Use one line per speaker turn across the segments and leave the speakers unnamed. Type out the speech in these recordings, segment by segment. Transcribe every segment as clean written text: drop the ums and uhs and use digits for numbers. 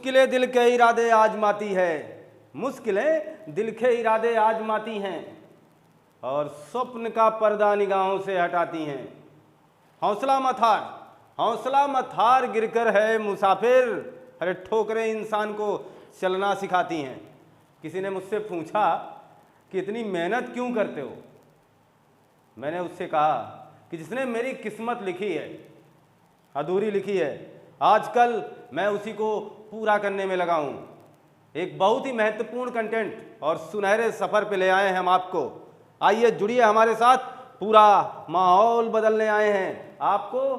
मुश्किलें दिल के इरादे आजमाती है, मुश्किलें दिल के इरादे आजमाती हैं और स्वप्न का पर्दा निगाहों से हटाती हैं। हौसला मत हार, हौसला मत हार, गिरकर है मुसाफिर, अरे ठोकरें इंसान को चलना सिखाती हैं। किसी ने मुझसे पूछा कि इतनी मेहनत क्यों करते हो? मैंने उससे कहा कि जिसने मेरी किस्मत लिखी है, अधूरी लिखी है, आजकल मैं उसी को पूरा करने में लगा हूँ। एक बहुत ही महत्वपूर्ण कंटेंट और सुनहरे सफ़र पे ले आए हैं हम आपको। आइए जुड़िए हमारे साथ, पूरा माहौल बदलने आए हैं। आपको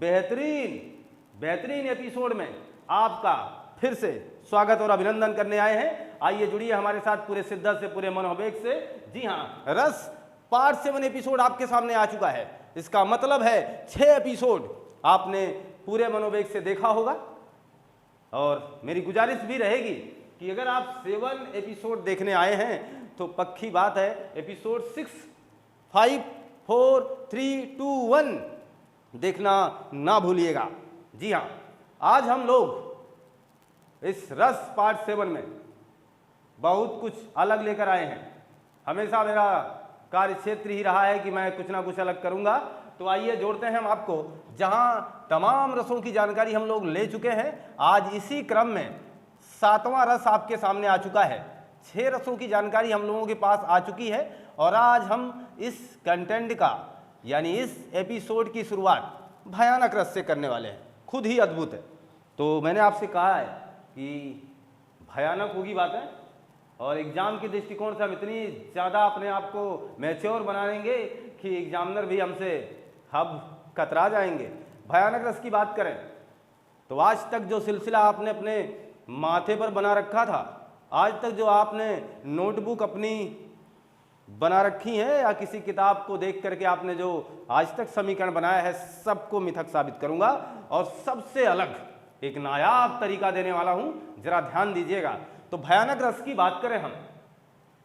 बेहतरीन एपिसोड में आपका फिर से स्वागत और अभिनंदन करने आए हैं। आइए जुड़िए हमारे साथ पूरे शिद्दत से, पूरे मनोवेग से। जी हाँ, रस पार्ट 7 एपिसोड आपके सामने आ चुका है। इसका मतलब है 6 एपिसोड आपने पूरे मनोवेग से देखा होगा और मेरी गुजारिश भी रहेगी कि अगर आप 7 एपिसोड देखने आए हैं तो पक्की बात है एपिसोड 6, 5, 4, 3, 2, 1 देखना ना भूलिएगा। जी हाँ, आज हम लोग इस रस पार्ट 7 में बहुत कुछ अलग लेकर आए हैं। हमेशा मेरा कार्य क्षेत्र ही रहा है कि मैं कुछ ना कुछ अलग करूंगा। तो आइए जोड़ते हैं हम आपको, जहां तमाम रसों की जानकारी हम लोग ले चुके हैं। आज इसी क्रम में 7वां रस आपके सामने आ चुका है। 6 रसों की जानकारी हम लोगों के पास आ चुकी है और आज हम इस कंटेंट का यानी इस एपिसोड की शुरुआत भयानक रस से करने वाले हैं। खुद ही अद्भुत है। तो मैंने आपसे कहा है कि भयानक होगी बातें और एग्जाम के दृष्टिकोण से हम इतनी ज़्यादा अपने आप को मैच्योर बनाएंगे कि एग्जामिनर भी हमसे अब कतरा जाएंगे। भयानक रस की बात करें तो आज तक जो सिलसिला आपने अपने माथे पर बना रखा था, आज तक जो आपने नोटबुक अपनी बना रखी है या किसी किताब को देख करके आपने जो आज तक समीकरण बनाया है, सबको मिथक साबित करूंगा और सबसे अलग एक नायाब तरीका देने वाला हूं। जरा ध्यान दीजिएगा। तो भयानक रस की बात करें हम,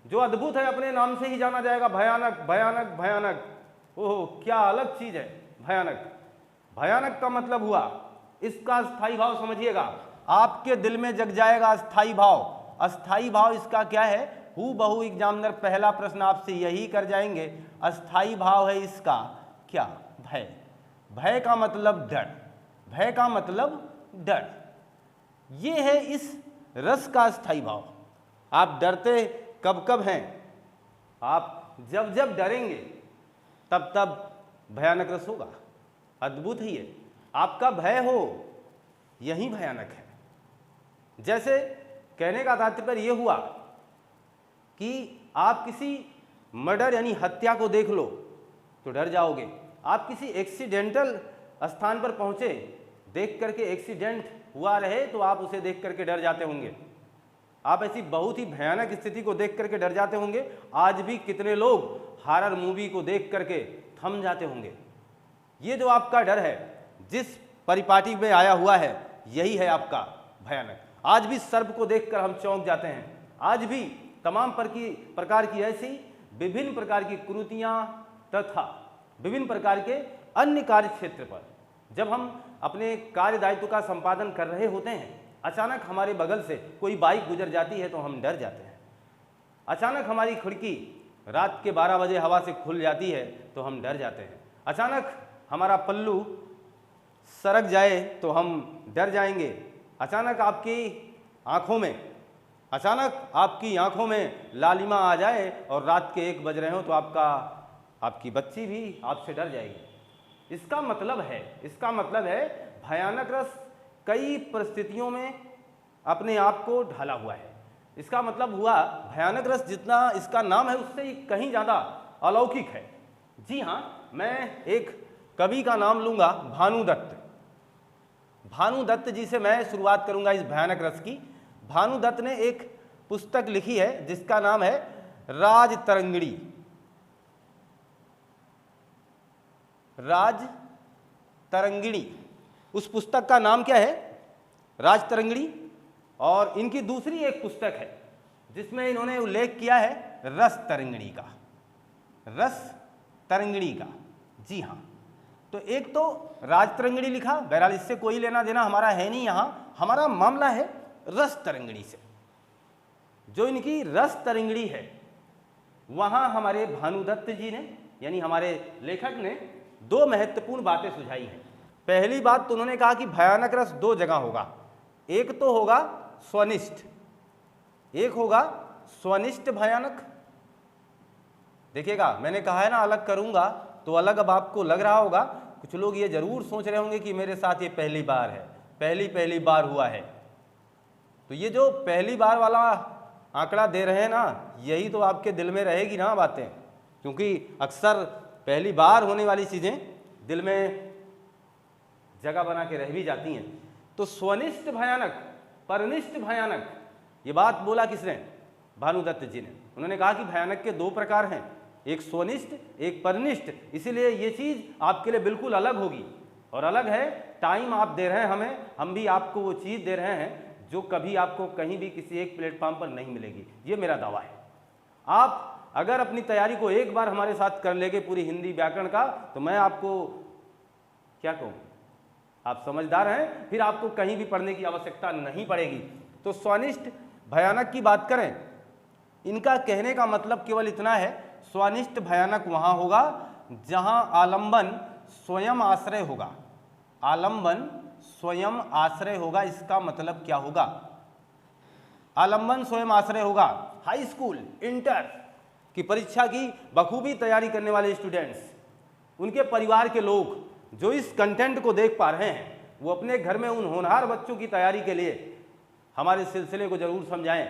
जो अद्भुत है अपने नाम से ही जाना जाएगा। भयानक भयानक भयानक, ओह क्या अलग चीज है भयानक। भयानक का मतलब हुआ, इसका स्थायी भाव समझिएगा, आपके दिल में जग जाएगा अस्थाई भाव। अस्थाई भाव इसका क्या है? हू बहु एग्जामिनर पहला प्रश्न आपसे यही कर जाएंगे। अस्थाई भाव है इसका क्या? भय। भय का मतलब डर, भय का मतलब डर। ये है इस रस का अस्थाई भाव। आप डरते कब कब हैं? आप जब जब डरेंगे तब तब भयानक रस होगा। अद्भुत ही है। आपका भय हो यही भयानक है। जैसे कहने का तात्पर्य यह हुआ कि आप किसी मर्डर यानी हत्या को देख लो तो डर जाओगे। आप किसी एक्सीडेंटल स्थान पर पहुंचे, देख करके एक्सीडेंट हुआ रहे तो आप उसे देख करके डर जाते होंगे। आप ऐसी बहुत ही भयानक स्थिति को देख करके डर जाते होंगे। आज भी कितने लोग हॉरर मूवी को देख करके थम जाते होंगे। ये जो आपका डर है, जिस परिपाटी में आया हुआ है, यही है आपका भयानक। आज भी सर्प को देखकर हम चौंक जाते हैं। आज भी तमाम प्रकार की ऐसी विभिन्न प्रकार की कुरीतियां तथा विभिन्न प्रकार के अन्य कार्य क्षेत्र पर जब हम अपने कार्य दायित्व का संपादन कर रहे होते हैं, अचानक हमारे बगल से कोई बाइक गुजर जाती है तो हम डर जाते हैं। अचानक हमारी खिड़की रात के 12 बजे हवा से खुल जाती है तो हम डर जाते हैं। अचानक हमारा पल्लू सरक जाए तो हम डर जाएंगे। अचानक आपकी आंखों में लालिमा आ जाए और रात के 1 बज रहे हो तो आपकी बच्ची भी आपसे डर जाएगी। इसका मतलब है भयानक रस कई परिस्थितियों में अपने आप को ढाला हुआ है। इसका मतलब हुआ भयानक रस जितना इसका नाम है उससे कहीं ज़्यादा अलौकिक है। जी हाँ, मैं एक कवि का नाम लूँगा, भानुदत्त। भानुदत्त जी से मैं शुरुआत करूँगा इस भयानक रस की। भानुदत्त ने एक पुस्तक लिखी है जिसका नाम है राजतरंगिणी। राजतरंगिणी, उस पुस्तक का नाम क्या है? राजतरंगिणी। और इनकी दूसरी एक पुस्तक है जिसमें इन्होंने उल्लेख किया है रस तरंगिणी का। रस तरंगिणी का, जी हाँ। तो एक तो राजतरंगिणी लिखा, बहरहाल इससे कोई लेना देना हमारा है नहीं। यहाँ हमारा मामला है रस तरंगिणी से। जो इनकी रस तरंगिणी है वहां हमारे भानुदत्त जी ने यानी हमारे लेखक ने दो महत्वपूर्ण बातें सुझाई हैं। पहली बात तो उन्होंने कहा कि भयानक रस दो जगह होगा, एक तो होगा स्वनिष्ठ, एक होगा स्वनिष्ठ भयानक। देखिएगा मैंने कहा है ना अलग करूंगा, तो अलग अब आपको लग रहा होगा, कुछ लोग ये जरूर सोच रहे होंगे कि मेरे साथ ये पहली बार है, पहली बार हुआ है। तो ये जो पहली बार वाला आंकड़ा दे रहे हैं ना, यही तो आपके दिल में रहेगी ना बातें, क्योंकि अक्सर पहली बार होने वाली चीजें दिल में जगह बना के रह भी जाती हैं। तो स्वनिष्ठ भयानक, परनिष्ठ भयानक, ये बात बोला किसने? भानुदत्त जी ने। उन्होंने कहा कि भयानक के दो प्रकार हैं, एक स्वनिष्ठ एक परनिष्ठ, इसीलिए ये चीज आपके लिए बिल्कुल अलग होगी। और अलग है, टाइम आप दे रहे हैं हमें, हम भी आपको वो चीज दे रहे हैं जो कभी आपको कहीं भी किसी एक प्लेटफॉर्म पर नहीं मिलेगी। ये मेरा दावा है। आप अगर अपनी तैयारी को एक बार हमारे साथ कर लेंगे पूरी हिंदी व्याकरण का, तो मैं आपको क्या कहूँ, आप समझदार हैं, फिर आपको कहीं भी पढ़ने की आवश्यकता नहीं पड़ेगी। तो स्वनिष्ठ भयानक की बात करें, इनका कहने का मतलब केवल इतना है, स्वनिष्ठ भयानक वहां होगा जहां आलंबन स्वयं आश्रय होगा। आलंबन स्वयं आश्रय होगा, इसका मतलब क्या होगा? आलंबन स्वयं आश्रय होगा। हाई स्कूल इंटर की परीक्षा की बखूबी तैयारी करने वाले स्टूडेंट्स, उनके परिवार के लोग जो इस कंटेंट को देख पा रहे हैं, वो अपने घर में उन होनहार बच्चों की तैयारी के लिए हमारे सिलसिले को जरूर समझाएं।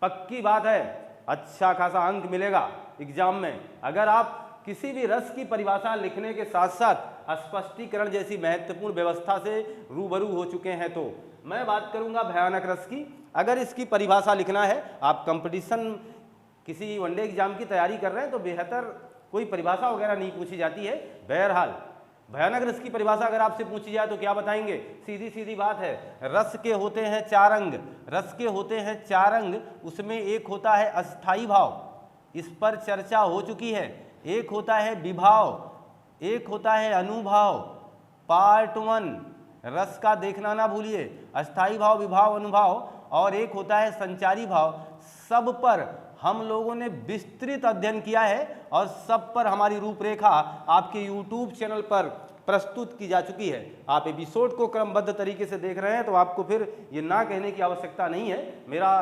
पक्की बात है, अच्छा खासा अंक मिलेगा एग्जाम में अगर आप किसी भी रस की परिभाषा लिखने के साथ साथ स्पष्टीकरण जैसी महत्वपूर्ण व्यवस्था से रूबरू हो चुके हैं। तो मैं बात करूंगा भयानक रस की। अगर इसकी परिभाषा लिखना है, आप कंपटीशन किसी वनडे एग्जाम की तैयारी कर रहे हैं, तो बेहतर कोई परिभाषा वगैरह नहीं पूछी जाती है। बहरहाल भयानक रस की परिभाषा अगर आपसे पूछी जाए तो क्या बताएंगे? सीधी सीधी बात है, रस के होते हैं चार अंग, रस के होते हैं चार अंग, उसमें एक होता है अस्थाई भाव, इस पर चर्चा हो चुकी है। एक होता है विभाव, एक होता है अनुभाव। पार्ट 1 रस का देखना ना भूलिए, अस्थाई भाव, विभाव, अनुभाव, और एक होता है संचारी भाव। सब पर हम लोगों ने विस्तृत अध्ययन किया है और सब पर हमारी रूपरेखा आपके YouTube चैनल पर प्रस्तुत की जा चुकी है। आप एपिसोड को क्रमबद्ध तरीके से देख रहे हैं, तो आपको फिर ये ना कहने की आवश्यकता नहीं है। मेरा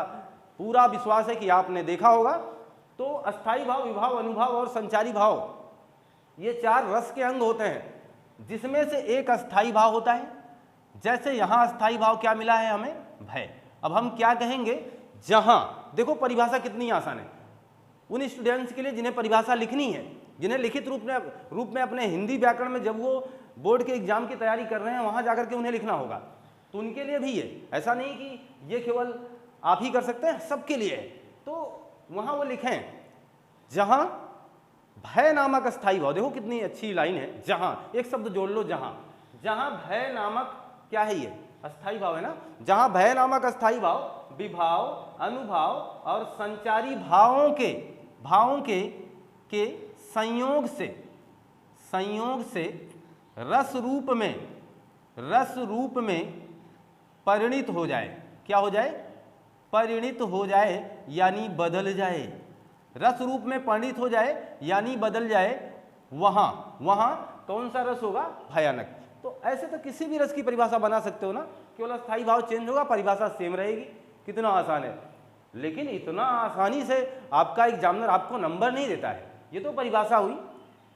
पूरा विश्वास है कि आपने देखा होगा। तो अस्थाई भाव, विभाव, अनुभाव और संचारी भाव, ये चार रस के अंग होते हैं, जिसमें से एक अस्थाई भाव होता है। जैसे यहां अस्थाई भाव क्या मिला है हमें? भय। अब हम क्या कहेंगे? जहां, देखो परिभाषा कितनी आसान है उन स्टूडेंट्स के लिए जिन्हें परिभाषा लिखनी है, जिन्हें लिखित रूप में अपने हिंदी व्याकरण में जब वो बोर्ड के एग्जाम की तैयारी कर रहे हैं, वहां जाकर के उन्हें लिखना होगा। तो उनके लिए भी है, ऐसा नहीं कि ये केवल आप ही कर सकते हैं, सबके लिए है। तो वहां वो लिखें जहां भय नामक अस्थाई भाव। देखो कितनी अच्छी लाइन है, जहां, एक शब्द जोड़ लो, जहां। जहां भय नामक क्या है? ये अस्थाई भाव है ना। जहां भय नामक अस्थाई भाव विभाव, अनुभाव और संचारी भावों के संयोग से रस रूप में परिणित हो जाए। क्या हो जाए? परिणित हो जाए यानी बदल जाए। रस रूप में परिणित हो जाए यानी बदल जाए। वहां कौन सा रस होगा? भयानक। तो ऐसे तो किसी भी रस की परिभाषा बना सकते हो ना, केवल अस्थाई भाव चेंज होगा, परिभाषा सेम रहेगी। कितना आसान है। लेकिन इतना आसानी से आपका एग्जामिनर आपको नंबर नहीं देता है। ये तो परिभाषा हुई।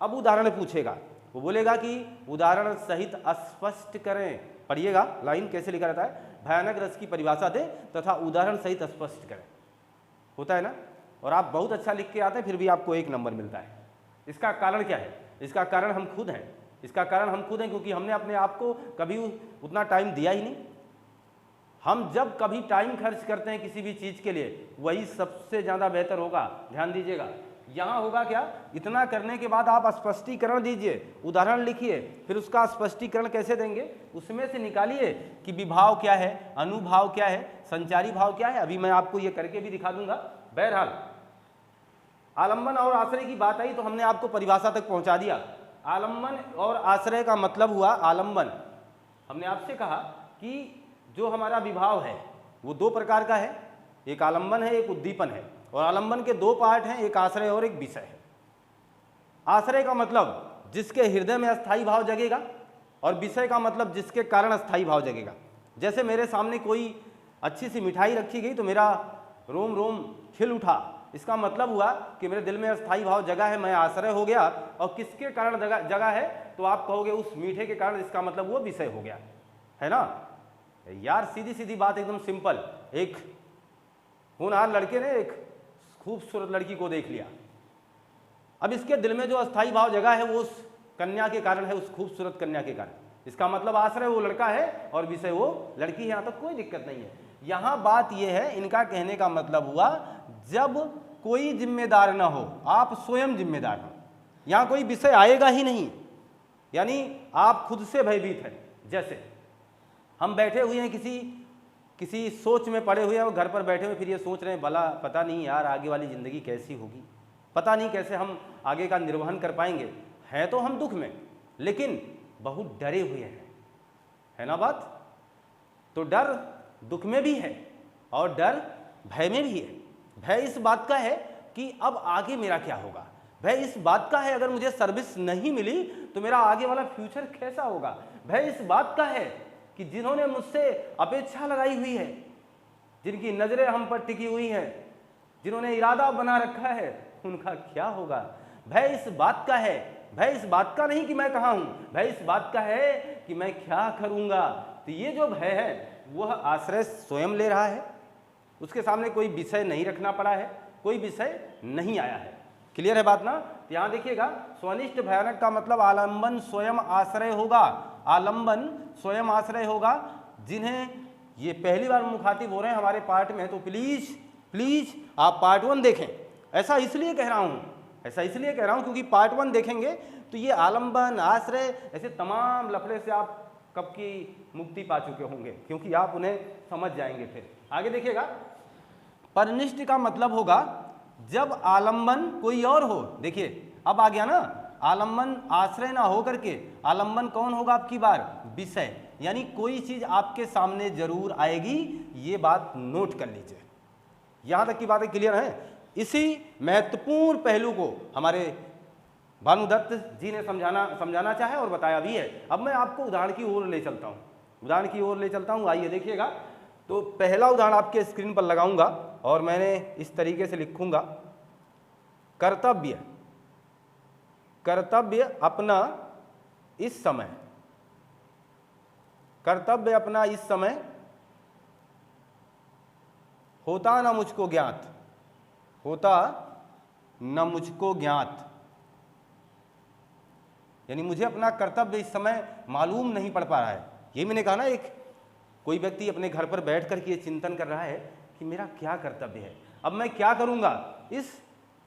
अब उदाहरण पूछेगा, वो बोलेगा कि उदाहरण सहित स्पष्ट करें। पढ़िएगा लाइन कैसे लिखा रहता है, भयानक रस की परिभाषा दे तथा उदाहरण सहित स्पष्ट करें। होता है ना, और आप बहुत अच्छा लिख के आते हैं, फिर भी आपको 1 नंबर मिलता है। इसका कारण क्या है? इसका कारण हम खुद हैं। इसका कारण हम खुद हैं क्योंकि हमने अपने आप को कभी उतना टाइम दिया ही नहीं। हम जब कभी टाइम खर्च करते हैं किसी भी चीज़ के लिए, वही सबसे ज़्यादा बेहतर होगा। ध्यान दीजिएगा, यहाँ होगा क्या? इतना करने के बाद आप स्पष्टीकरण दीजिए, उदाहरण लिखिए, फिर उसका स्पष्टीकरण कैसे देंगे उसमें से निकालिए कि विभाव क्या है, अनुभाव क्या है, संचारी भाव क्या है। अभी मैं आपको ये करके भी दिखा दूंगा। बहरहाल आलंबन और आश्रय की बात आई तो हमने आपको परिभाषा तक पहुंचा दिया। आलंबन और आश्रय का मतलब हुआ, आलंबन हमने आपसे कहा कि जो हमारा विभाव है वो दो प्रकार का है, एक आलंबन है, एक उद्दीपन है। और आलंबन के दो पार्ट हैं, एक आश्रय और एक विषय है। आश्रय का मतलब जिसके हृदय में अस्थाई भाव जगेगा, और विषय का मतलब जिसके कारण अस्थाई भाव जगेगा। जैसे मेरे सामने कोई अच्छी सी मिठाई रखी गई तो मेरा रोम रोम खिल उठा, इसका मतलब हुआ कि मेरे दिल में अस्थाई भाव जगह है, मैं आश्रय हो गया। और किसके कारण जगह है, तो आप कहोगे उस मीठे के कारण, इसका मतलब वो विषय हो गया, है ना यार। सीधी सीधी बात, एकदम सिंपल। एक होनहार लड़के ने एक खूबसूरत लड़की को देख लिया, अब इसके दिल में जो अस्थाई भाव जगह है वो उस कन्या के कारण है, उस खूबसूरत कन्या के कारण। इसका मतलब आश्रय वो लड़का है और विषय वो लड़की है। यहाँ तक कोई दिक्कत नहीं है। यहाँ बात यह है, इनका कहने का मतलब हुआ जब कोई जिम्मेदार ना हो, आप स्वयं जिम्मेदार हो, यहाँ कोई विषय आएगा ही नहीं, यानी आप खुद से भयभीत हैं। जैसे हम बैठे हुए हैं, किसी सोच में पड़े हुए हैं, और घर पर बैठे हुए फिर ये सोच रहे हैं भला पता नहीं यार आगे वाली ज़िंदगी कैसी होगी, पता नहीं कैसे हम आगे का निर्वहन कर पाएंगे। है तो हम दुख में, लेकिन बहुत डरे हुए हैं, है ना बात। तो डर दुख में भी है और डर भय में भी है। भय इस बात का है कि अब आगे मेरा क्या होगा, भय इस बात का है अगर मुझे सर्विस नहीं मिली तो मेरा आगे वाला फ्यूचर कैसा होगा। भय इस बात का है कि जिन्होंने मुझसे अपेक्षा लगाई हुई है, जिनकी नजरें हम पर टिकी हुई हैं, जिन्होंने इरादा बना रखा है, उनका क्या होगा। भय इस बात का है, भय इस बात का नहीं कि मैं कहाँ हूं, भय इस बात का है कि मैं क्या करूंगा। तो ये जो भय है वह आश्रय स्वयं ले रहा है, उसके सामने कोई विषय नहीं रखना पड़ा है, कोई विषय नहीं आया है। क्लियर है बात ना। यहाँ देखिएगा, स्वनिष्ठ भयानक का मतलब आलंबन स्वयं आश्रय होगा, आलंबन स्वयं आश्रय होगा। जिन्हें ये पहली बार मुखातिब हो रहे हैं हमारे पार्ट में, तो प्लीज आप पार्ट 1 देखें। ऐसा इसलिए कह रहा हूं क्योंकि पार्ट 1 देखेंगे तो ये आलंबन, आश्रय, ऐसे तमाम लफड़े से आप कब की मुक्ति पा चुके होंगे, क्योंकि आप उन्हें समझ जाएंगे। फिर आगे देखिएगा, परनिष्ठ का मतलब होगा जब आलंबन कोई और हो। देखिए अब आ गया ना, आलंबन आश्रय ना हो करके आलंबन कौन होगा आपकी बार, विषय। यानी कोई चीज आपके सामने जरूर आएगी, ये बात नोट कर लीजिए। यहां तक की बातें क्लियर हैं। इसी महत्वपूर्ण पहलू को हमारे भानुदत्त जी ने समझाना चाहे और बताया भी है। अब मैं आपको उदाहरण की ओर ले चलता हूं, आइए देखिएगा। तो पहला उदाहरण आपके स्क्रीन पर लगाऊंगा और मैंने इस तरीके से लिखूंगा, कर्तव्य अपना इस समय होता न मुझको ज्ञात, यानी मुझे अपना कर्तव्य इस समय मालूम नहीं पड़ पा रहा है। ये मैंने कहा ना, एक कोई व्यक्ति अपने घर पर बैठ कर के ये चिंतन कर रहा है कि मेरा क्या कर्तव्य है, अब मैं क्या करूंगा इस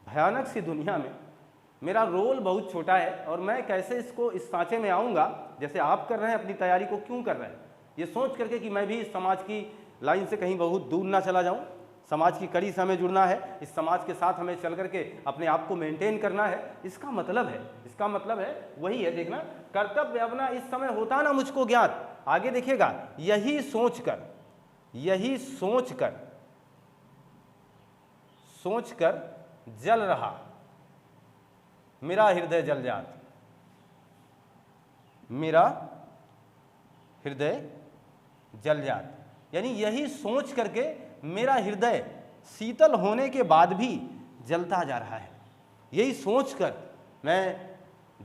भयानक सी दुनिया में। मेरा रोल बहुत छोटा है और मैं कैसे इस सांचे में आऊँगा, जैसे आप कर रहे हैं। अपनी तैयारी को क्यों कर रहे हैं, ये सोच करके कि मैं भी इस समाज की लाइन से कहीं बहुत दूर ना चला जाऊँ। समाज की कड़ी से हमें जुड़ना है, इस समाज के साथ हमें चल करके अपने आप को मेंटेन करना है। इसका मतलब है वही है, देखना, कर्तव्य अपना इस समय होता ना मुझको ज्ञात। आगे देखिएगा, यही सोचकर जल रहा मेरा हृदय जल जात, यानी यही सोच करके मेरा हृदय शीतल होने के बाद भी जलता जा रहा है। यही सोचकर मैं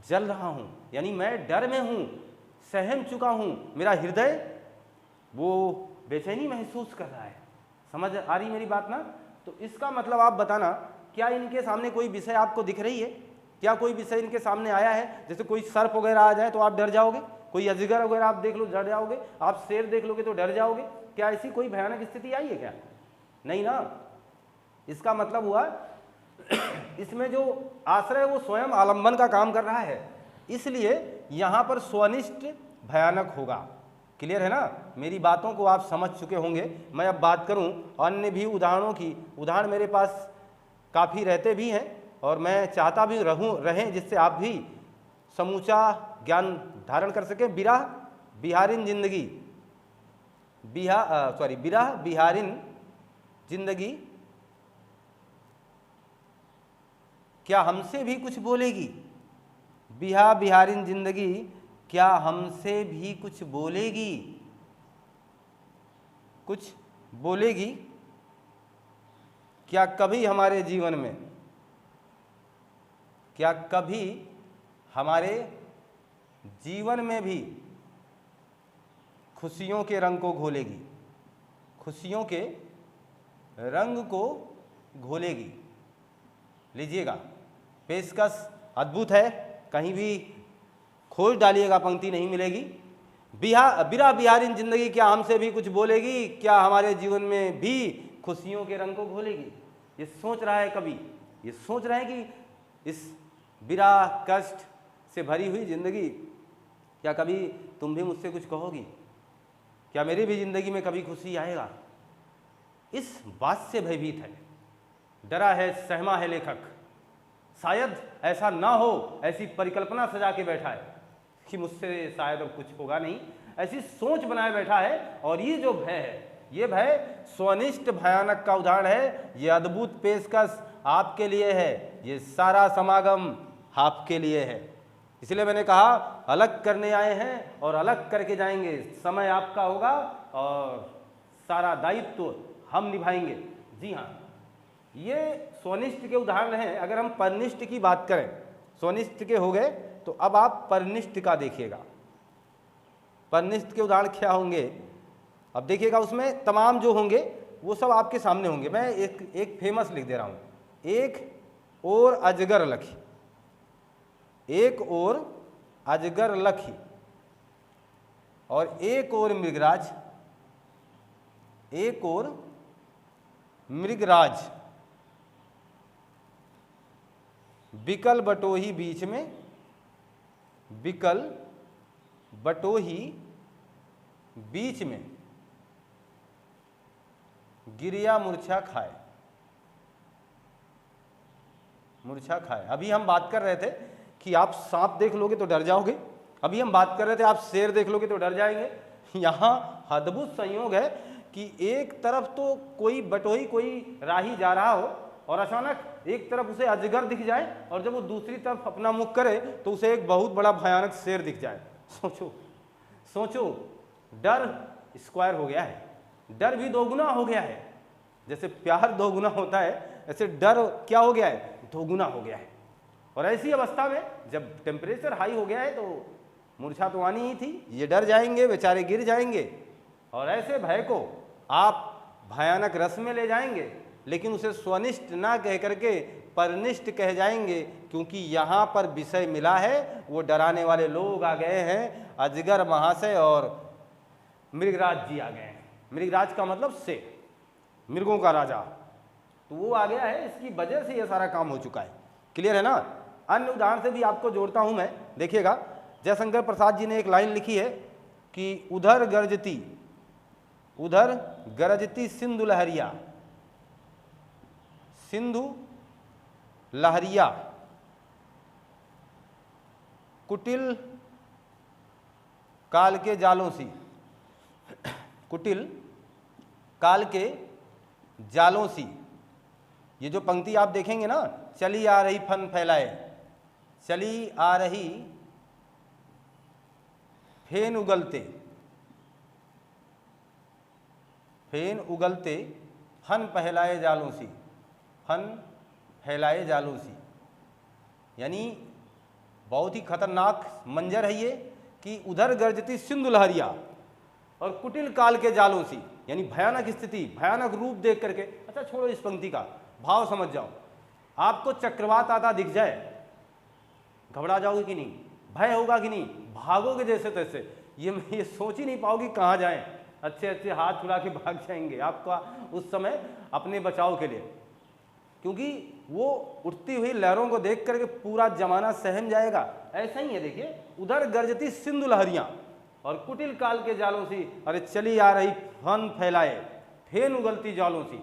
जल रहा हूं, यानी मैं डर में हूं, सहम चुका हूं, मेरा हृदय वो बेचैनी महसूस कर रहा है। समझ आ रही मेरी बात ना। तो इसका मतलब आप बताना, क्या इनके सामने कोई विषय आपको दिख रही है, क्या कोई विषय इनके सामने आया है। जैसे कोई सर्प वगैरह आ जाए तो आप डर जाओगे, कोई अजगर वगैरह आप देख लो डर जाओगे, आप शेर देख लोगे तो डर जाओगे। क्या ऐसी कोई भयानक स्थिति आई है क्या, नहीं ना। इसका मतलब हुआ इसमें जो आश्रय वो स्वयं आलंबन का काम कर रहा है, इसलिए यहां पर स्वनिष्ठ भयानक होगा। क्लियर है ना, मेरी बातों को आप समझ चुके होंगे। मैं अब बात करूं अन्य भी उदाहरणों की। उदाहरण मेरे पास काफ़ी रहते भी हैं और मैं चाहता भी रहें जिससे आप भी समूचा ज्ञान धारण कर सकें। बिरह बिहारिन जिंदगी, बिरह बिहारिन जिंदगी क्या हमसे भी कुछ बोलेगी। बिहा बिहारिन जिंदगी क्या हमसे भी कुछ बोलेगी, कुछ बोलेगी। क्या कभी हमारे जीवन में, क्या कभी हमारे जीवन में भी खुशियों के रंग को घोलेगी, खुशियों के रंग को घोलेगी। लीजिएगा, पेशकश अद्भुत है, कहीं भी खोज डालिएगा पंक्ति नहीं मिलेगी। बिरह बिहारिन जिंदगी क्या हमसे भी कुछ बोलेगी, क्या हमारे जीवन में भी खुशियों के रंग को घोलेगी। ये सोच रहा है कभी, ये सोच रहा है कि इस बिरह कष्ट से भरी हुई जिंदगी, क्या कभी तुम भी मुझसे कुछ कहोगी, क्या मेरी भी जिंदगी में कभी खुशी आएगा। इस बात से भयभीत है, डरा है, सहमा है लेखक। शायद ऐसा ना हो, ऐसी परिकल्पना सजा के बैठा है कि मुझसे शायद अब कुछ होगा नहीं, ऐसी सोच बनाए बैठा है। और ये जो भय है, ये भय स्वनिष्ठ भयानक का उदाहरण है। ये अद्भुत पेशकश आपके लिए है, ये सारा समागम आपके लिए है। इसलिए मैंने कहा अलग करने आए हैं और अलग करके जाएंगे। समय आपका होगा और सारा दायित्व हम निभाएंगे। जी हाँ, ये स्वनिष्ठ के उदाहरण हैं। अगर हम परनिष्ठ की बात करें, स्वनिष्ठ के हो गए, तो अब आप परनिष्ठ का देखिएगा। परनिष्ठ के उदाहरण क्या होंगे, अब देखिएगा, उसमें तमाम जो होंगे वो सब आपके सामने होंगे। मैं एक फेमस लिख दे रहा हूँ। एक और अजगर लखी, एक और अजगर लखी, और एक और मृगराज, एक और मृगराज, बिकल बटोही बीच में, बिकल बटोही बीच में, गिरिया मूर्छा खाए, मूर्छा खाए। अभी हम बात कर रहे थे कि आप सांप देख लोगे तो डर जाओगे, अभी हम बात कर रहे थे आप शेर देख लोगे तो डर जाएंगे। यहाँ अद्भुत संयोग है कि एक तरफ तो कोई बटोही, कोई राही जा रहा हो और अचानक एक तरफ उसे अजगर दिख जाए, और जब वो दूसरी तरफ अपना मुख करे तो उसे एक बहुत बड़ा भयानक शेर दिख जाए। सोचो सोचो, डर स्क्वायर हो गया है, डर भी दोगुना हो गया है। जैसे प्यार दोगुना होता है, ऐसे डर क्या हो गया है, दोगुना हो गया है। और ऐसी अवस्था में जब टेम्परेचर हाई हो गया है तो मूर्छा तो आनी ही थी, ये डर जाएंगे, बेचारे गिर जाएंगे। और ऐसे भय को आप भयानक रस में ले जाएंगे, लेकिन उसे स्वनिष्ठ ना कह करके परनिष्ठ कह जाएंगे, क्योंकि यहाँ पर विषय मिला है। वो डराने वाले लोग आ गए हैं, अजगर महाशय और मृगराज जी आ गए हैं। मृगराज का मतलब शेर, मृगों का राजा, तो वो आ गया है। इसकी वजह से ये सारा काम हो चुका है। क्लियर है ना। अन्य उदाहरण से भी आपको जोड़ता हूं मैं, देखिएगा। जयशंकर प्रसाद जी ने एक लाइन लिखी है कि उधर गरजती सिंधु लहरिया, सिंधु लहरिया, कुटिल काल के जालों सी, कुटिल काल के जालों सी। ये जो पंक्ति आप देखेंगे ना, चली आ रही फन फैलाए, चली आ रही फेन उगलते, फेन उगलते, फन फैलाए जालों सी, फन फैलाए जालों सी। यानी बहुत ही खतरनाक मंजर है ये कि उधर गरजती सिंधु लहरिया और कुटिल काल के जालों सी, यानी भयानक स्थिति, भयानक रूप देख करके। अच्छा छोड़ो इस पंक्ति का भाव समझ जाओ। आपको चक्रवात आता दिख जाए, घबरा जाओगे कि नहीं, भय होगा कि नहीं, भागोगे जैसे तैसे, ये सोच ही नहीं पाओगे कहाँ जाएं, अच्छे अच्छे हाथ छुड़ा के भाग जाएंगे आपका उस समय अपने बचाव के लिए, क्योंकि वो उठती हुई लहरों को देख करके पूरा जमाना सहम जाएगा। ऐसा ही है, देखिए, उधर गरजती सिंधु लहरियां और कुटिल काल के जालों सी, अरे चली आ रही फन फैलाए, फेन उगलती जालों सी।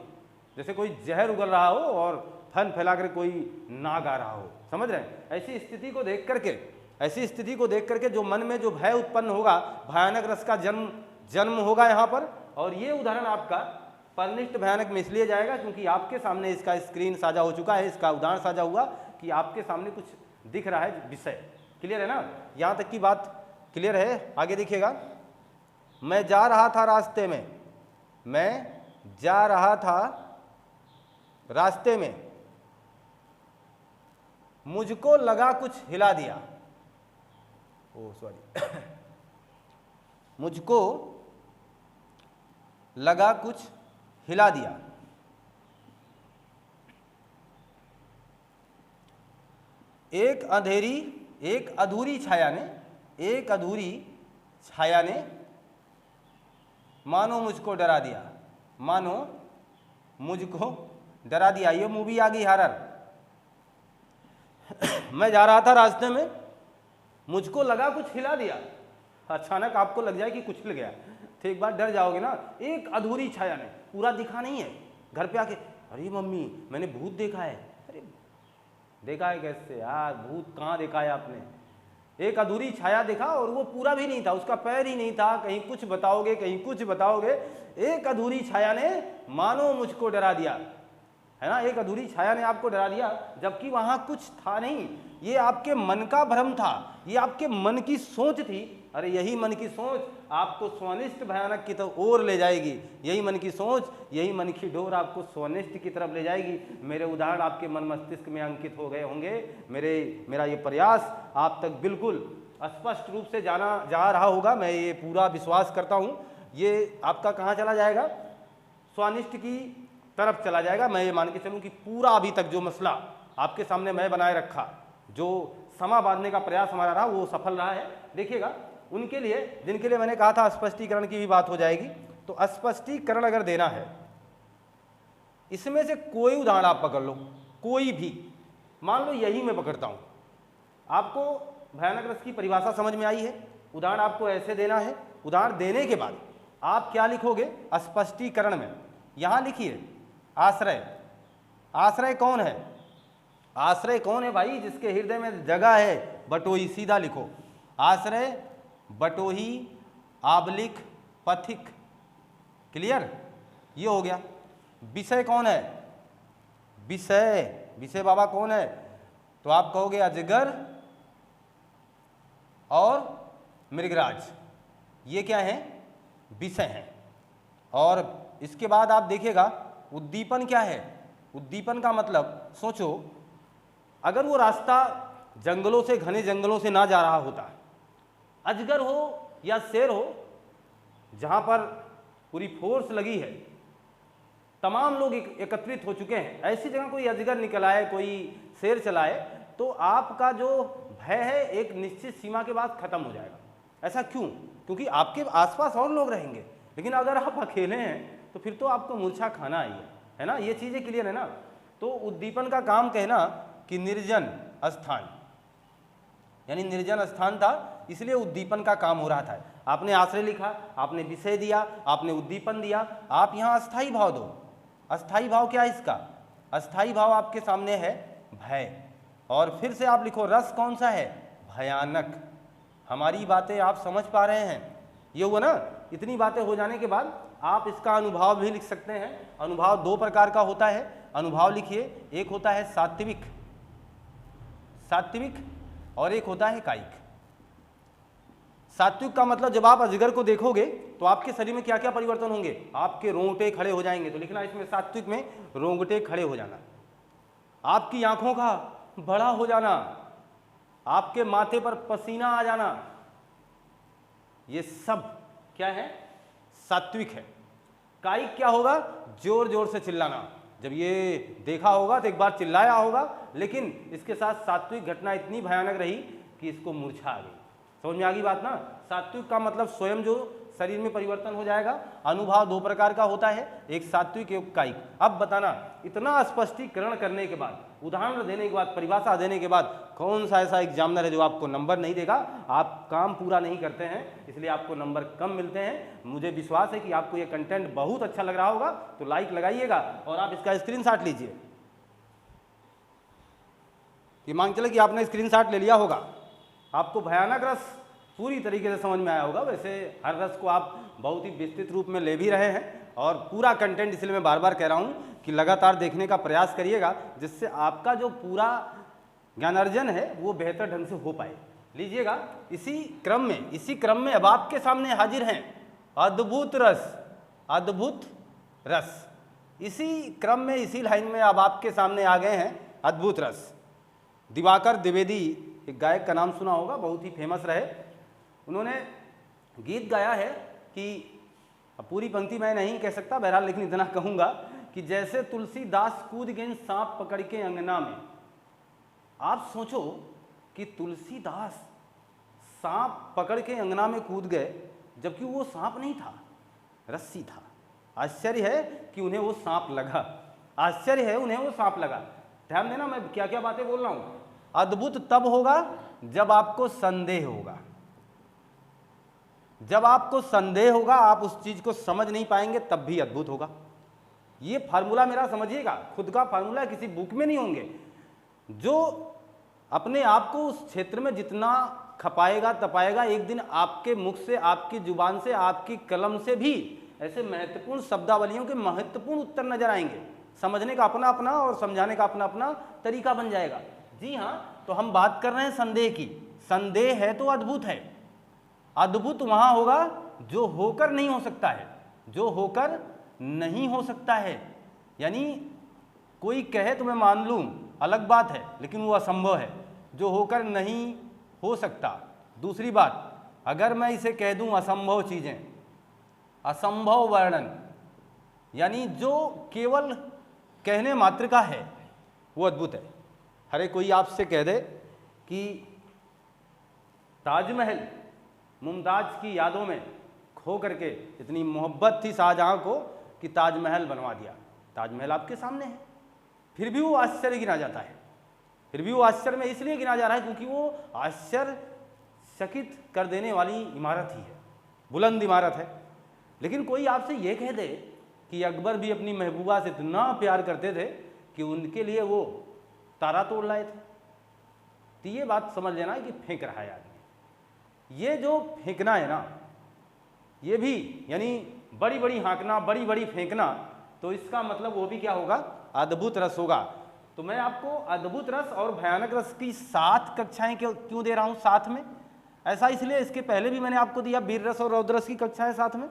जैसे कोई जहर उगल रहा हो और फन फैला कर कोई नाग आ रहा हो, समझ रहे हैं। ऐसी स्थिति को देख करके, ऐसी स्थिति को देख करके जो मन में जो भय उत्पन्न होगा, भयानक रस का जन्म होगा यहाँ पर, और ये उदाहरण आपका परनिष्ठ भयानक में इसलिए जाएगा क्योंकि आपके सामने इसका स्क्रीन साझा हो चुका है, इसका उदाहरण साझा हुआ कि आपके सामने कुछ दिख रहा है विषय। क्लियर है ना, यहाँ तक की बात क्लियर है। आगे देखिएगा, मैं जा रहा था रास्ते में, मैं जा रहा था रास्ते में, मुझको लगा कुछ हिला दिया, ओ सॉरी मुझको लगा कुछ हिला दिया। एक अधूरी छाया ने मानो मुझको डरा दिया, मानो मुझको डरा दिया। ये मूवी आ गई हॉरर। मैं जा रहा था रास्ते में, मुझको लगा कुछ हिला दिया। अचानक आपको लग जाए कि कुछ हिल गया तो एक बार डर जाओगे ना। एक अधूरी छाया ने, पूरा दिखा नहीं है, घर पे आके अरे मम्मी मैंने भूत देखा है। अरे देखा है कैसे यार, भूत कहाँ देखा है आपने? एक अधूरी छाया देखा और वो पूरा भी नहीं था, उसका पैर ही नहीं था। कहीं कुछ बताओगे, कहीं कुछ बताओगे। एक अधूरी छाया ने मानो मुझको डरा दिया, है ना। एक अधूरी छाया ने आपको डरा दिया, जबकि वहां कुछ था नहीं। ये आपके मन का भ्रम था, ये आपके मन की सोच थी। अरे यही मन की सोच आपको स्वनिष्ठ भयानक की तरफ ओर ले जाएगी। यही मन की सोच, यही मन की डोर आपको स्वनिष्ठ की तरफ ले जाएगी। मेरे उदाहरण आपके मन मस्तिष्क में अंकित हो गए होंगे। मेरा ये प्रयास आप तक बिल्कुल स्पष्ट रूप से जा रहा होगा, मैं ये पूरा विश्वास करता हूँ। ये आपका कहाँ चला जाएगा? स्वनिष्ठ की तरफ चला जाएगा। मैं ये मान के चलूँ कि पूरा अभी तक जो मसला आपके सामने मैं बनाए रखा, जो समा बांधने का प्रयास हमारा रहा, वो सफल रहा है। देखिएगा, उनके लिए जिनके लिए मैंने कहा था स्पष्टीकरण की भी बात हो जाएगी, तो स्पष्टीकरण अगर देना है, इसमें से कोई उदाहरण आप पकड़ लो, कोई भी। मान लो यही मैं पकड़ता हूं, आपको भयानक रस की परिभाषा समझ में आई है। उदाहरण आपको ऐसे देना है। उदाहरण देने के बाद आप क्या लिखोगे स्पष्टीकरण में? यहां लिखिए आश्रय। आश्रय कौन है? आश्रय कौन है भाई? जिसके हृदय में जगह है बटोही, सीधा लिखो। आश्रय बटोही आबलिक पथिक। क्लियर? ये हो गया। विषय कौन है? विषय बाबा कौन है? तो आप कहोगे अजगर और मृगराज। ये क्या है? विषय है। और इसके बाद आप देखिएगा उद्दीपन क्या है? उद्दीपन का मतलब सोचो, अगर वो रास्ता जंगलों से, घने जंगलों से ना जा रहा होता, अजगर हो या शेर हो, जहां पर पूरी फोर्स लगी है, तमाम लोग एकत्रित हो चुके हैं, ऐसी जगह कोई अजगर निकल आए, कोई शेर चलाए, तो आपका जो भय है एक निश्चित सीमा के बाद खत्म हो जाएगा। ऐसा क्यों? क्योंकि आपके आसपास और लोग रहेंगे। लेकिन अगर आप अकेले हैं तो फिर तो आपको मूर्छा खाना ही है ना। ये चीजें क्लियर है ना। तो उद्दीपन का काम कहना कि निर्जन स्थान, यानी निर्जन स्थान था, इसलिए उद्दीपन का काम हो रहा था। आपने आश्रय लिखा, आपने विषय दिया, आपने उद्दीपन दिया, आप यहाँ अस्थाई भाव दो। अस्थाई भाव क्या है इसका? अस्थाई भाव आपके सामने है भय। और फिर से आप लिखो रस कौन सा है? भयानक। हमारी बातें आप समझ पा रहे हैं? ये हुआ ना। इतनी बातें हो जाने के बाद आप इसका अनुभाव भी लिख सकते हैं। अनुभाव दो प्रकार का होता है। अनुभाव लिखिए, एक होता है सात्विक और एक होता है कायिक। सात्विक का मतलब जब आप अजगर को देखोगे तो आपके शरीर में क्या क्या परिवर्तन होंगे? आपके रोंगटे खड़े हो जाएंगे। तो लिखना इसमें सात्विक में रोंगटे खड़े हो जाना, आपकी आंखों का बड़ा हो जाना, आपके माथे पर पसीना आ जाना, ये सब क्या है? सात्विक है। कायिक क्या होगा? जोर जोर से चिल्लाना। जब ये देखा होगा तो एक बार चिल्लाया होगा, लेकिन इसके साथ सात्विक घटना इतनी भयानक रही कि इसको मूर्छा आ गई। समझ में आ गई बात ना। सात्विक का मतलब स्वयं जो शरीर में परिवर्तन हो जाएगा। अनुभाव दो प्रकार का होता है, एक सात्विक एक कायिक। अब बताना, इतना स्पष्टीकरण करने के बाद, उदाहरण देने के बाद, परिभाषा देने के बाद, कौन सा ऐसा एग्जामिनर है जो आपको नंबर नहीं देगा? आप काम पूरा नहीं करते हैं, इसलिए आपको नंबर कम मिलते हैं। मुझे विश्वास है कि आपको ये कंटेंट बहुत अच्छा लग रहा होगा, तो लाइक लगाइएगा और आप इसका स्क्रीनशॉट लीजिए। ये मान चले कि आपने स्क्रीनशॉट ले लिया होगा। आपको भयानक रस पूरी तरीके से समझ में आया होगा। वैसे हर रस को आप बहुत ही विस्तृत रूप में ले भी रहे हैं और पूरा कंटेंट, इसलिए मैं बार बार कह रहा हूँ कि लगातार देखने का प्रयास करिएगा, जिससे आपका जो पूरा ज्ञानार्जन है वो बेहतर ढंग से हो पाए। लीजिएगा, इसी क्रम में अब आपके सामने हाजिर हैं अद्भुत रस, अद्भुत रस। इसी क्रम में, इसी लाइन में अब आपके सामने आ गए हैं अद्भुत रस। दिवाकर द्विवेदी, एक गायक का नाम सुना होगा, बहुत ही फेमस रहे। उन्होंने गीत गाया है कि, अब पूरी पंक्ति मैं नहीं कह सकता बहरहाल, लेकिन इतना कहूँगा कि जैसे तुलसीदास कूद गए सांप पकड़ के अंगना में। आप सोचो कि तुलसीदास सांप पकड़ के अंगना में कूद गए, जबकि वो सांप नहीं था, रस्सी था। आश्चर्य है कि उन्हें वो सांप लगा, आश्चर्य है उन्हें वो सांप लगा। ध्यान देना मैं क्या क्या बातें बोल रहा हूँ। अद्भुत तब होगा जब आपको संदेह होगा, जब आपको संदेह होगा, आप उस चीज को समझ नहीं पाएंगे, तब भी अद्भुत होगा। ये फार्मूला मेरा समझिएगा, खुद का फार्मूला, किसी बुक में नहीं होंगे। जो अपने आप को उस क्षेत्र में जितना खपाएगा तपाएगा, एक दिन आपके मुख से, आपकी जुबान से, आपकी कलम से भी ऐसे महत्वपूर्ण शब्दावलियों के महत्वपूर्ण उत्तर नजर आएंगे। समझने का अपना अपना और समझाने का अपना अपना तरीका बन जाएगा। जी हाँ, तो हम बात कर रहे हैं संदेह की। संदेह है तो अद्भुत है। अद्भुत वहां होगा जो होकर नहीं हो सकता है, जो होकर नहीं हो सकता है। यानी कोई कहे तो मैं मान लूं, अलग बात है, लेकिन वो असंभव है, जो होकर नहीं हो सकता। दूसरी बात, अगर मैं इसे कह दूं असंभव चीजें, असंभव वर्णन, यानी जो केवल कहने मात्र का है, वो अद्भुत है। हरे कोई आपसे कह दे कि ताजमहल मुमताज की यादों में खो करके इतनी मोहब्बत थी शाहजहां को कि ताजमहल बनवा दिया। ताजमहल आपके सामने है, फिर भी वो आश्चर्य गिना जाता है। फिर भी वो आश्चर्य में इसलिए गिना जा रहा है क्योंकि वो आश्चर्यचकित कर देने वाली इमारत ही है, बुलंद इमारत है। लेकिन कोई आपसे ये कह दे कि अकबर भी अपनी महबूबा से इतना प्यार करते थे कि उनके लिए वो तारा तोड़ लाए थे, तो ये बात समझ लेना कि फेंक रहा है आदमी। ये जो फेंकना है ना, ये भी यानी बड़ी बड़ी हाँकना, बड़ी बड़ी फेंकना, तो इसका मतलब वो भी क्या होगा, अद्भुत रस होगा। तो मैं आपको अद्भुत रस और भयानक रस की 7 कक्षाएं क्यों दे रहा हूं साथ में? ऐसा इसलिए, इसके पहले भी मैंने आपको दिया वीर रस और रौद्र रस की कक्षाएं साथ में।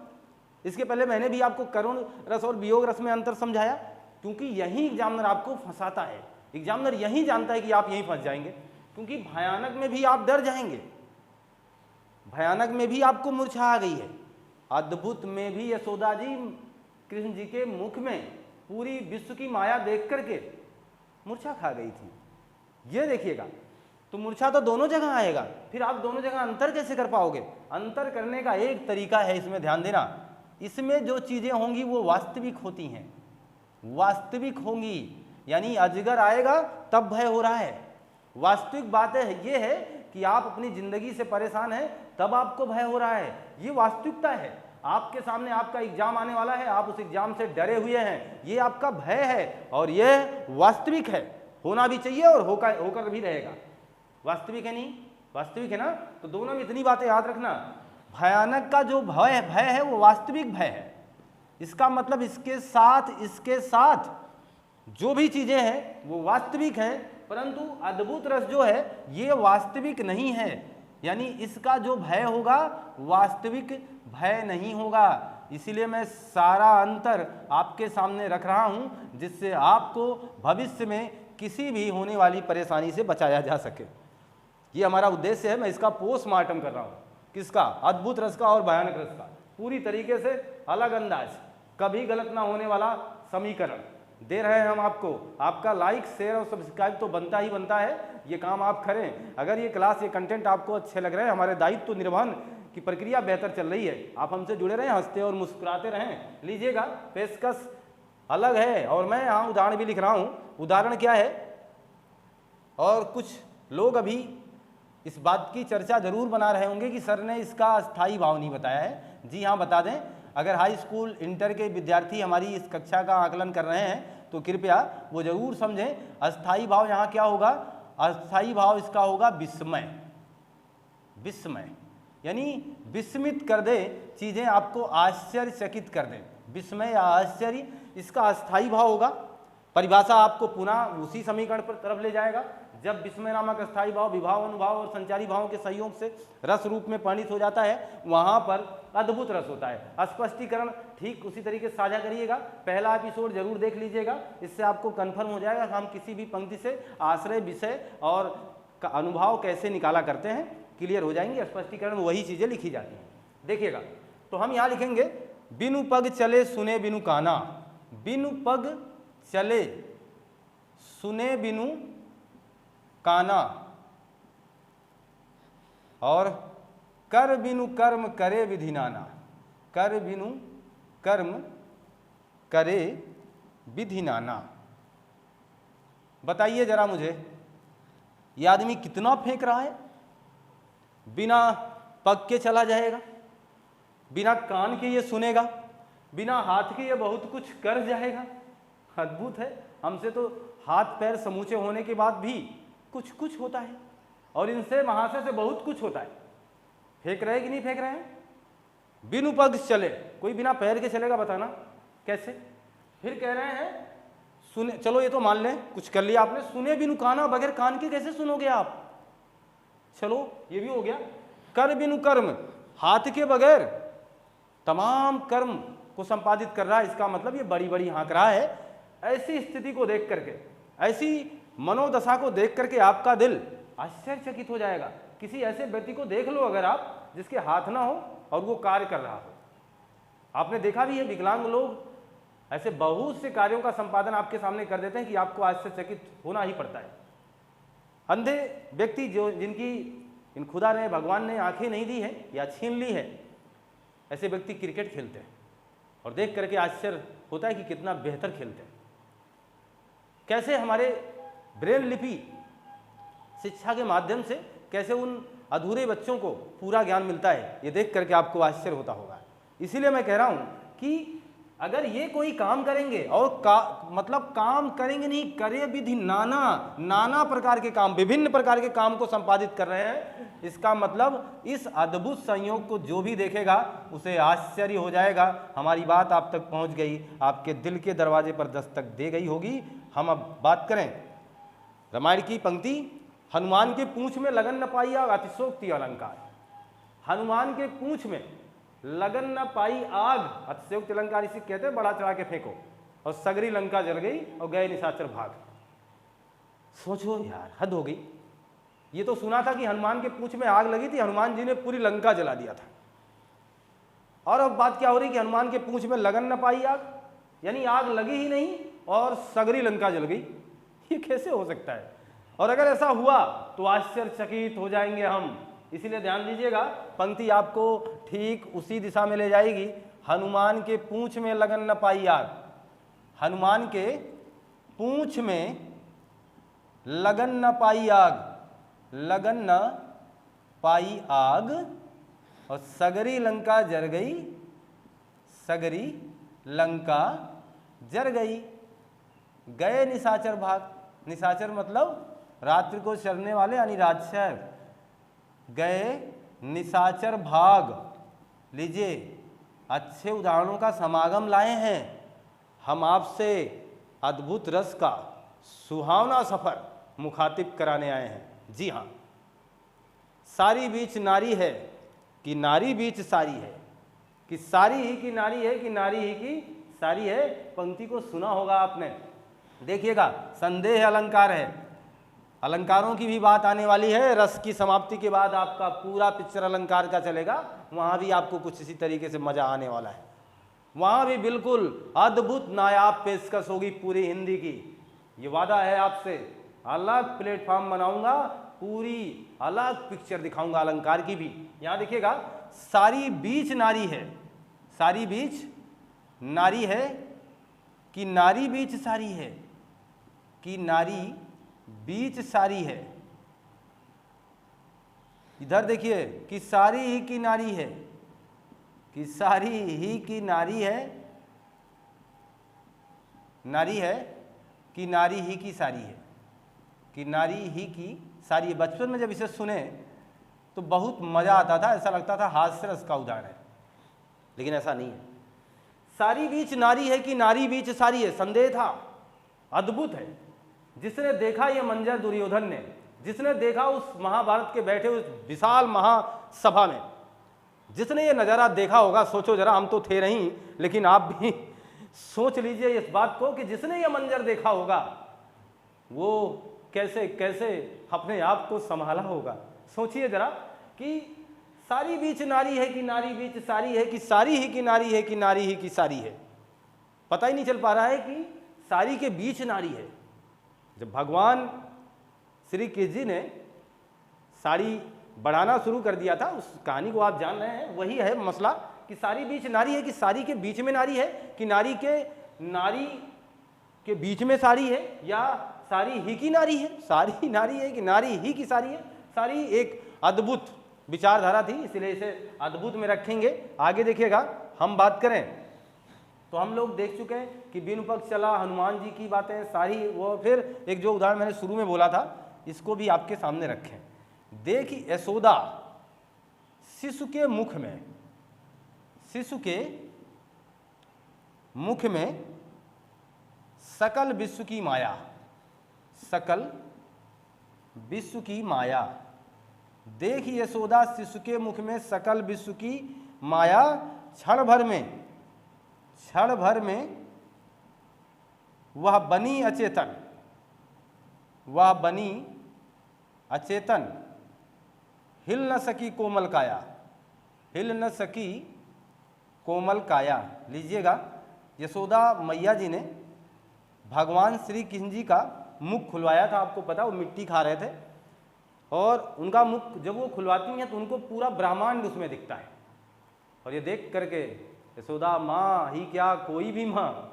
इसके पहले मैंने भी आपको करुण रस और वियोग रस में अंतर समझाया, क्योंकि यही एग्जामिनर आपको फंसाता है। एग्जामिनर यही जानता है कि आप यहीं फंस जाएंगे, क्योंकि भयानक में भी आप डर जाएंगे, भयानक में भी आपको मूर्छा आ गई है, अद्भुत में भी यशोदा जी कृष्ण जी के मुख में पूरी विश्व की माया देख करके मूर्छा खा गई थी। ये देखिएगा, तो मूर्छा तो दोनों जगह आएगा, फिर आप दोनों जगह अंतर कैसे कर पाओगे? अंतर करने का एक तरीका है, इसमें ध्यान देना। इसमें जो चीजें होंगी वो वास्तविक होती हैं, वास्तविक होंगी। यानी अजगर आएगा तब भय हो रहा है। वास्तविक बात है ये है कि आप अपनी जिंदगी से परेशान हैं तब आपको भय हो रहा है, ये वास्तविकता है। आपके सामने आपका एग्जाम आने वाला है, आप उस एग्जाम से डरे हुए हैं, ये आपका भय है और ये वास्तविक है, होना भी चाहिए और होकर भी रहेगा। वास्तविक है नहीं? वास्तविक है ना? तो दोनों में इतनी बातें याद रखना। भयानक का जो भय है वो वास्तविक भय है। इसका मतलब इसके साथ जो भी चीजें हैं वो वास्तविक हैं, परंतु अद्भुत रस जो है ये वास्तविक नहीं है। यानी इसका जो भय होगा वास्तविक भय नहीं होगा। इसीलिए मैं सारा अंतर आपके सामने रख रहा हूं, जिससे आपको भविष्य में किसी भी होने वाली परेशानी से बचाया जा सके। ये हमारा उद्देश्य है। मैं इसका पोस्टमार्टम कर रहा हूं, किसका? अद्भुत रस का और भयानक रस का, पूरी तरीके से अलग अंदाज, कभी गलत ना होने वाला समीकरण दे रहे हैं हम आपको। आपका लाइक, शेयर और सब्सक्राइब तो बनता ही बनता है, ये काम आप करें। अगर ये क्लास, ये कंटेंट आपको अच्छे लग रहे हैं, हमारे दायित्व निर्वहन की प्रक्रिया बेहतर चल रही है, आप हमसे जुड़े रहें, हंसते और मुस्कुराते रहें। लीजिएगा, पेशकश अलग है और मैं यहाँ उदाहरण भी लिख रहा हूँ। उदाहरण क्या है? और कुछ लोग अभी इस बात की चर्चा जरूर बना रहे होंगे कि सर ने इसका अस्थायी भाव नहीं बताया है। जी हाँ, बता दें। अगर हाई स्कूल इंटर के विद्यार्थी हमारी इस कक्षा का आकलन कर रहे हैं तो कृपया वो जरूर समझें, अस्थायी भाव यहाँ क्या होगा? अस्थायी भाव इसका होगा विस्मय। विस्मय यानी विस्मित कर दे, चीजें आपको आश्चर्यचकित कर दे। विस्मय या आश्चर्य इसका अस्थायी भाव होगा। परिभाषा आपको पुनः उसी समीकरण पर तरफ ले जाएगा। जब विस्मय नामक अस्थायी भाव विभाव, अनुभाव और संचारी भावों के संयोग से रस रूप में परिणित हो जाता है, वहां पर अद्भुत रस होता है। स्पष्टीकरण ठीक उसी तरीके से साझा करिएगा। पहला एपिसोड जरूर देख लीजिएगा, इससे आपको कंफर्म हो जाएगा कि हम किसी भी पंक्ति से आश्रय, विषय और का अनुभाव कैसे निकाला करते हैं, क्लियर हो जाएंगे। स्पष्टीकरण वही चीजें लिखी जाती हैं, देखिएगा। तो हम यहाँ लिखेंगे बिनु पग चले सुने बिनु काना। बिनु पग चले सुने बिनु काना, और कर बिनु कर्म करे विधि नाना। कर बिनु कर्म करे विधि नाना। बताइए जरा मुझे, ये आदमी कितना फेंक रहा है? बिना पग के चला जाएगा, बिना कान के ये सुनेगा, बिना हाथ के ये बहुत कुछ कर जाएगा। अद्भुत है। हमसे तो हाथ पैर समूचे होने के बाद भी कुछ कुछ होता है, और इनसे महाशय से बहुत कुछ होता है। फेंक रहे कि नहीं फेंक रहे हैं? बिनु पग चले, कोई बिना पैर के चलेगा? बताना कैसे? फिर कह रहे हैं सुने, चलो ये तो मान लें कुछ कर लिया आपने। सुने बिनु काना, बगैर कान के कैसे सुनोगे आप? चलो ये भी हो गया। कर बिनु कर्म, हाथ के बगैर तमाम कर्म को संपादित कर रहा है। इसका मतलब ये बड़ी बड़ी हाँक रहा है। ऐसी स्थिति को देख करके, ऐसी मनोदशा को देख करके आपका दिल आश्चर्यचकित हो जाएगा। किसी ऐसे व्यक्ति को देख लो अगर आप, जिसके हाथ ना हो और वो कार्य कर रहा हो। आपने देखा भी है, विकलांग लोग ऐसे बहुत से कार्यों का संपादन आपके सामने कर देते हैं कि आपको आश्चर्यचकित होना ही पड़ता है। अंधे व्यक्ति जो जिनकी इन खुदा ने, भगवान ने आंखें नहीं दी है या छीन ली है, ऐसे व्यक्ति क्रिकेट खेलते हैं और देख करके आश्चर्य होता है कि कितना बेहतर खेलते हैं। कैसे हमारे ब्रेल लिपि शिक्षा के माध्यम से कैसे उन अधूरे बच्चों को पूरा ज्ञान मिलता है, ये देख करके आपको आश्चर्य होता होगा। इसीलिए मैं कह रहा हूं कि अगर ये कोई काम करेंगे और मतलब काम करेंगे नहीं, करे विधि नाना, नाना प्रकार के काम, विभिन्न प्रकार के काम को संपादित कर रहे हैं, इसका मतलब इस अद्भुत संयोग को जो भी देखेगा उसे आश्चर्य हो जाएगा। हमारी बात आप तक पहुंच गई, आपके दिल के दरवाजे पर दस्तक दे गई होगी। हम अब बात करें रामायण की पंक्ति, हनुमान के पूंछ में लगन न पाई आग, अतिशोक्ति अलंकार। हनुमान के पूंछ में लगन न पाई आग, अतिशयोक्ति अलंकार इसे कहते हैं। बढ़ा चढ़ा के फेंको और सगरी लंका जल गई और गए निशाचर भाग। सोचो यार, हद हो गई। ये तो सुना था कि हनुमान के पूंछ में आग लगी थी, हनुमान जी ने पूरी लंका जला दिया था। और अब बात क्या हो रही कि हनुमान के पूंछ में लगन न पाई आग, यानी आग लगी ही नहीं और सगरी लंका जल गई। ये कैसे हो सकता है? और अगर ऐसा हुआ तो आश्चर्यचकित हो जाएंगे हम। इसीलिए ध्यान दीजिएगा, पंक्ति आपको ठीक उसी दिशा में ले जाएगी। हनुमान के पूंछ में लगन न पाई आग, हनुमान के पूंछ में लगन न पाई आग, लगन न पाई आग, और सगरी लंका जर गई, सगरी लंका जर गई। गए निशाचर भाग, निशाचर मतलब रात्रि को चरने वाले यानी राजशर। गए निशाचर भाग। लीजिए, अच्छे उदाहरणों का समागम लाए हैं हम आपसे। अद्भुत रस का सुहावना सफर मुखातिब कराने आए हैं। जी हाँ, सारी बीच नारी है कि नारी बीच सारी है, कि सारी ही की नारी है कि नारी ही की सारी है। पंक्ति को सुना होगा आपने। देखिएगा, संदेह अलंकार है, अलंकारों की भी बात आने वाली है। रस की समाप्ति के बाद आपका पूरा पिक्चर अलंकार का चलेगा, वहां भी आपको कुछ इसी तरीके से मजा आने वाला है। वहां भी बिल्कुल अद्भुत नायाब पेशकश होगी पूरी हिंदी की। ये वादा है आपसे, अलग प्लेटफॉर्म बनाऊंगा, पूरी अलग पिक्चर दिखाऊंगा अलंकार की भी। यहां देखिएगा, सारी बीच नारी है, सारी बीच नारी है कि नारी बीच सारी है, कि नारी बीच सारी है। इधर देखिए कि सारी ही की नारी है, कि सारी ही की नारी है, नारी है कि नारी ही की सारी है, कि नारी ही की सारी है। बचपन में जब इसे सुने तो बहुत मज़ा आता था, ऐसा लगता था हास्य रस का उदाहरण है, लेकिन ऐसा नहीं है। सारी बीच नारी है कि नारी बीच सारी है, संदेह था, अद्भुत है। जिसने देखा ये मंजर दुर्योधन ने, जिसने देखा उस महाभारत के बैठे उस विशाल महासभा में, जिसने ये नज़ारा देखा होगा, सोचो जरा, हम तो थे नहीं, लेकिन आप भी सोच लीजिए इस बात को कि जिसने ये मंजर देखा होगा वो कैसे कैसे अपने आप को संभाला होगा। सोचिए जरा कि सारी बीच नारी है कि नारी बीच सारी है, कि सारी ही की नारी है कि नारी ही की सारी है। पता ही नहीं चल पा रहा है कि सारी के बीच नारी है। जब भगवान श्री कृष्ण जी ने साड़ी बढ़ाना शुरू कर दिया था, उस कहानी को आप जान रहे हैं, वही है मसला कि सारी बीच नारी है कि सारी के बीच में नारी है, कि नारी के बीच में सारी है, या सारी ही की नारी है, सारी नारी है कि नारी ही की सारी है। सारी एक अद्भुत विचारधारा थी, इसलिए इसे अद्भुत में रखेंगे। आगे देखिएगा, हम बात करें तो हम लोग देख चुके हैं कि बिनु पक्ष चला, हनुमान जी की बातें सारी, वो फिर एक जो उदाहरण मैंने शुरू में बोला था इसको भी आपके सामने रखें। देखिए यशोदा शिशु के मुख में, शिशु के मुख में सकल विश्व की माया, सकल विश्व की माया। देख यशोदा शिशु के मुख में सकल विश्व की माया, क्षण भर में वह बनी अचेतन, वह बनी अचेतन, हिल न सकी कोमल काया, हिल न सकी कोमल काया। लीजिएगा, यशोदा मैया जी ने भगवान श्री कृष्ण जी का मुख खुलवाया था। आपको पता, वो मिट्टी खा रहे थे और उनका मुख जब वो खुलवाती हैं तो उनको पूरा ब्रह्मांड उसमें दिखता है। और ये देख करके यशोदा माँ ही क्या, कोई भी माँ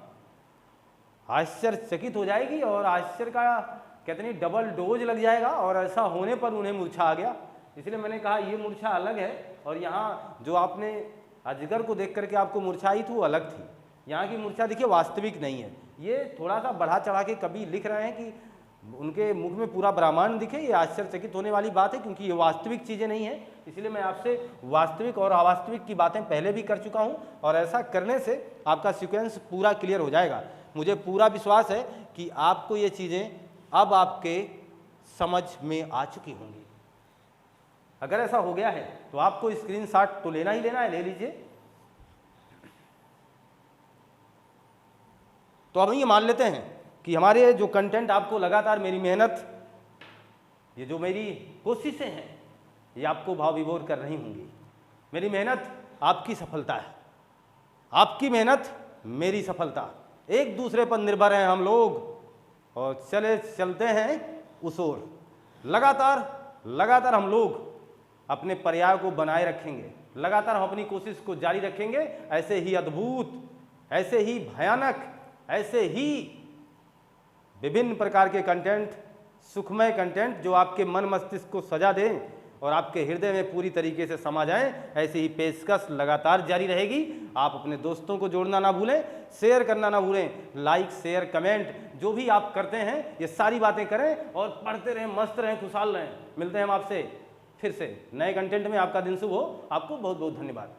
आश्चर्यचकित हो जाएगी और आश्चर्य का कहते नहीं डबल डोज लग जाएगा। और ऐसा होने पर उन्हें मूर्छा आ गया। इसलिए मैंने कहा ये मूर्छा अलग है, और यहाँ जो आपने अजगर को देख करके आपको मूर्छा आई थी वो अलग थी। यहाँ की मूर्छा देखिए वास्तविक नहीं है, ये थोड़ा सा बढ़ा चढ़ा के कभी लिख रहे हैं कि उनके मुख में पूरा ब्रह्मांड दिखे। ये आश्चर्यचकित होने वाली बात है, क्योंकि ये वास्तविक चीज़ें नहीं है। इसलिए मैं आपसे वास्तविक और अवास्तविक की बातें पहले भी कर चुका हूँ, और ऐसा करने से आपका सीक्वेंस पूरा क्लियर हो जाएगा। मुझे पूरा विश्वास है कि आपको ये चीज़ें अब आपके समझ में आ चुकी होंगी। अगर ऐसा हो गया है तो आपको स्क्रीनशॉट तो लेना ही लेना है, ले लीजिए। तो अब ये मान लेते हैं कि हमारे जो कंटेंट आपको लगातार मेरी मेहनत, ये जो मेरी कोशिशें हैं, ये आपको भाव विभोर कर रही होंगी। मेरी मेहनत आपकी सफलता है, आपकी मेहनत मेरी सफलता, एक दूसरे पर निर्भर हैं हम लोग, और चलते हैं उस ओर। लगातार हम लोग अपने पर्याय को बनाए रखेंगे, लगातार हम अपनी कोशिश को जारी रखेंगे। ऐसे ही अद्भुत, ऐसे ही भयानक, ऐसे ही विभिन्न प्रकार के कंटेंट, सुखमय कंटेंट जो आपके मन मस्तिष्क को सजा दें और आपके हृदय में पूरी तरीके से समा जाएं, ऐसे ही पेशकश लगातार जारी रहेगी। आप अपने दोस्तों को जोड़ना ना भूलें, शेयर करना ना भूलें, लाइक शेयर कमेंट जो भी आप करते हैं ये सारी बातें करें और पढ़ते रहें, मस्त रहें, खुशहाल रहें। मिलते हैं हम आपसे फिर से नए कंटेंट में। आपका दिन शुभ हो। आपको बहुत बहुत धन्यवाद।